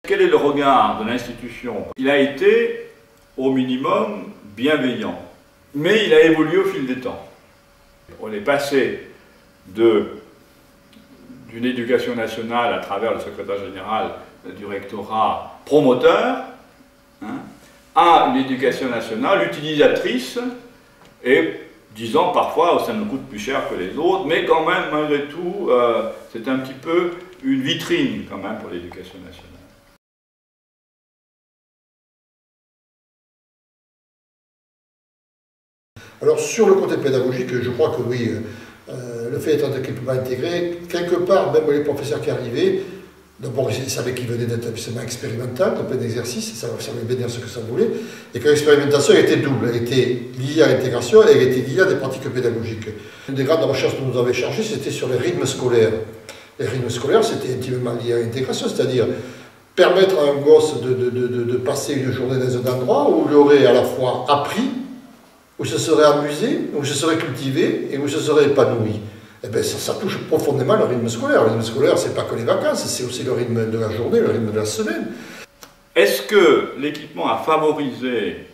Quel est le regard de l'institution? Il a été, au minimum, bienveillant, mais il a évolué au fil des temps. On est passé d'une éducation nationale à travers le secrétaire général du rectorat promoteur, à une éducation nationale utilisatrice et disant parfois ça nous coûte plus cher que les autres, mais quand même, malgré tout, c'est un petit peu une vitrine quand même pour l'éducation nationale. Alors sur le côté pédagogique, je crois que oui, le fait d'être quelque part intégré, quelque part, même les professeurs qui arrivaient, d'abord ils savaient qu'ils venaient d'un établissement expérimental, d'un plein d'exercice, ça savait bien dire ce que ça voulait, et que l'expérimentation était double, elle était liée à l'intégration et elle était liée à des pratiques pédagogiques. Une des grandes recherches dont nous avait chargé, c'était sur les rythmes scolaires. Les rythmes scolaires, c'était intimement lié à l'intégration, c'est-à-dire permettre à un gosse de passer une journée dans un endroit où il aurait à la fois appris, où se serait amusé, où se serait cultivé et où se serait épanoui. Eh bien, ça touche profondément le rythme scolaire. Le rythme scolaire, c'est pas que les vacances, c'est aussi le rythme de la journée, le rythme de la semaine. Est-ce que l'équipement a favorisé,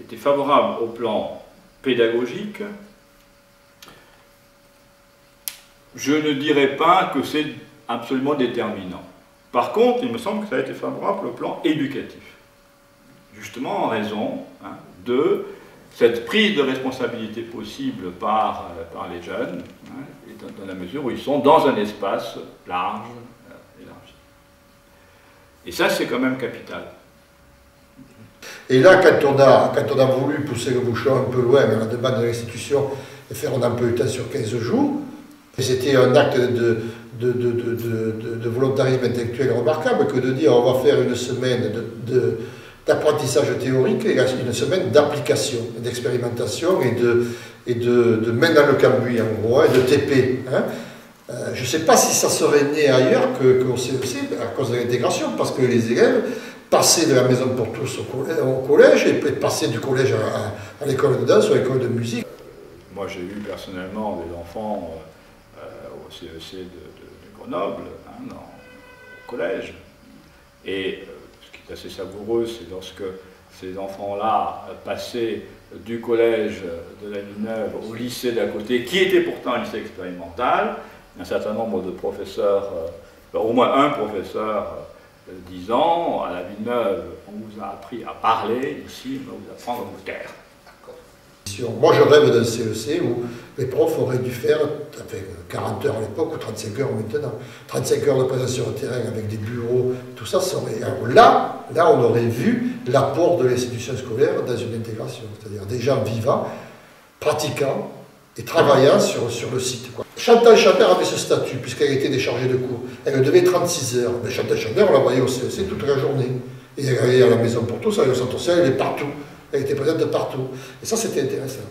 était favorable au plan pédagogique? Je ne dirais pas que c'est absolument déterminant. Par contre, il me semble que ça a été favorable au plan éducatif. Justement en raison de cette prise de responsabilité possible par les jeunes, et dans la mesure où ils sont dans un espace large, élargi. Et ça, c'est quand même capital. Et là, quand on a voulu pousser le bouchon un peu loin à la demande de l'institution et faire un emploi du temps sur 15 jours, c'était un acte de volontarisme intellectuel remarquable que de dire on va faire une semaine d'apprentissage théorique et une semaine d'application, d'expérimentation et de main dans le cambouis en gros, et de TP. Je ne sais pas si ça serait né ailleurs qu'au CEC à cause de l'intégration, parce que les élèves passaient de la maison pour tous au collège et passaient du collège à l'école de danse ou à l'école de musique. Moi j'ai eu personnellement des enfants au CEC de Grenoble, au collège, et ce qui est assez savoureux, c'est lorsque ces enfants-là passaient du collège de la Villeneuve au lycée d'à côté, qui était pourtant un lycée expérimental, un certain nombre de professeurs, au moins un professeur disant, à la Villeneuve, on vous a appris à parler, ici, on va vous apprendre à vous taire. Moi, je rêve d'un CEC où les profs auraient dû faire 40 heures à l'époque ou 35 heures maintenant. 35 heures de présence sur le terrain avec des bureaux, tout ça, ça aurait... Alors là, on aurait vu l'apport de l'institution scolaire dans une intégration. C'est-à-dire des gens vivants, pratiquant et travaillant sur le site. Chantal Chaper avait ce statut, puisqu'elle était déchargée de cours. Elle devait 36 heures. Mais Chantal Chaper, on la voyait au CEC toute la journée. Et elle allait à la maison pour tous, elle allait au centre social, elle est partout. Elle était présente partout. Et ça, c'était intéressant.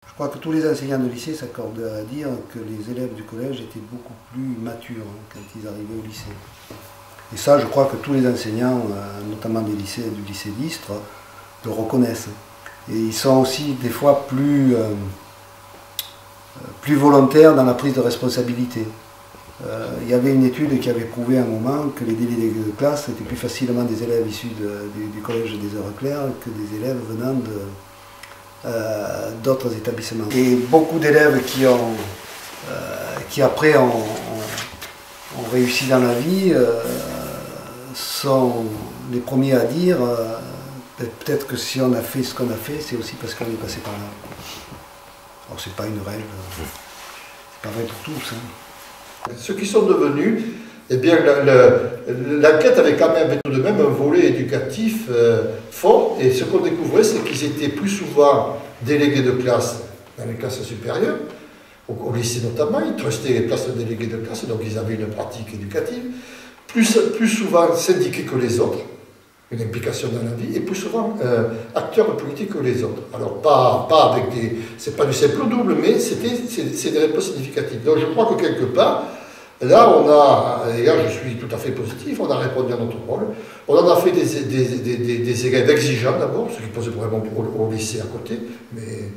Je crois que tous les enseignants de lycée s'accordent à dire que les élèves du collège étaient beaucoup plus matures quand ils arrivaient au lycée. Et ça, je crois que tous les enseignants, notamment du lycée d'Istres, le reconnaissent. Et ils sont aussi des fois plus volontaires dans la prise de responsabilité. Il y avait une étude qui avait prouvé à un moment que les délégués de classe étaient plus facilement des élèves issus du collège des Heures Claires que des élèves venant d'autres établissements. Et beaucoup d'élèves qui après ont réussi dans la vie sont les premiers à dire peut-être que si on a fait ce qu'on a fait, c'est aussi parce qu'on est passé par là. Alors c'est pas une règle, c'est pas vrai pour tous. Ceux qui sont devenus, eh bien, l'enquête avait quand même tout de même un volet éducatif fort, et ce qu'on découvrait, c'est qu'ils étaient plus souvent délégués de classe dans les classes supérieures, au lycée notamment, ils trustaient les places de délégués de classe, donc ils avaient une pratique éducative, plus souvent syndiqués que les autres, une implication dans la vie, et plus souvent acteurs politiques que les autres. Alors pas avec des... c'est pas du simple ou double, mais c'est des réponses significatives. Donc je crois que quelque part, là on a, et là je suis tout à fait positif, on a répondu à notre rôle, on en a fait des élèves exigeants d'abord, ce qui posait vraiment au lycée à côté, mais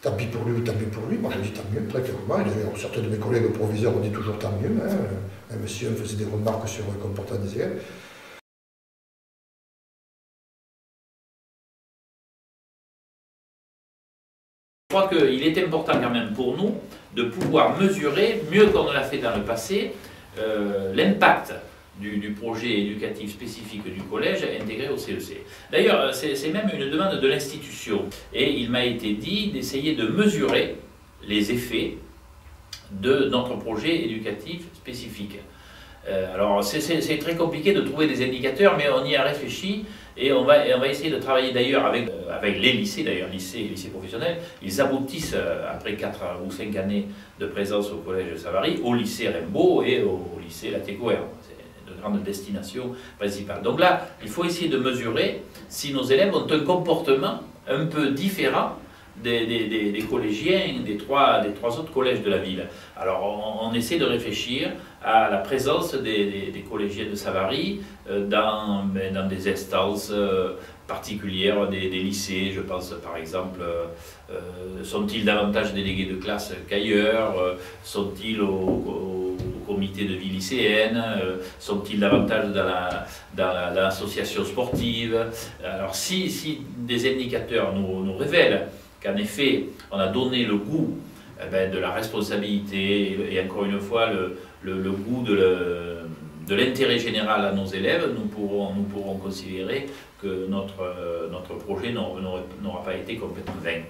Tant pis pour lui, tant mieux pour lui. Moi, je dis tant mieux, très clairement. Certains de mes collègues proviseurs ont dit toujours tant mieux, hein, même si on faisait des remarques sur le comportement des élèves. Je crois qu'il est important quand même pour nous de pouvoir mesurer, mieux qu'on ne l'a fait dans le passé, l'impact du projet éducatif spécifique du collège intégré au CEC. D'ailleurs, c'est même une demande de l'institution. Et il m'a été dit d'essayer de mesurer les effets de notre projet éducatif spécifique. Alors, c'est très compliqué de trouver des indicateurs, mais on y a réfléchi. Et on va essayer de travailler d'ailleurs avec les lycées, d'ailleurs lycées professionnels. Ils aboutissent, après 4 ou 5 années de présence au collège de Savary, au lycée Rimbaud et au lycée Latécoère. C'est de grandes destinations principales. Donc là, il faut essayer de mesurer si nos élèves ont un comportement un peu différent des collégiens des trois autres collèges de la ville. Alors on essaie de réfléchir à la présence des collégiens de Savary dans des instances particulières des lycées. Je pense par exemple, sont-ils davantage délégués de classe qu'ailleurs? Sont-ils au comité de vie lycéenne? Sont-ils davantage dans l'association sportive? Alors si des indicateurs nous révèlent qu'en effet, on a donné le goût de la responsabilité et encore une fois le goût de l'intérêt général à nos élèves, nous pourrons considérer que notre projet n'aura pas été complètement vain.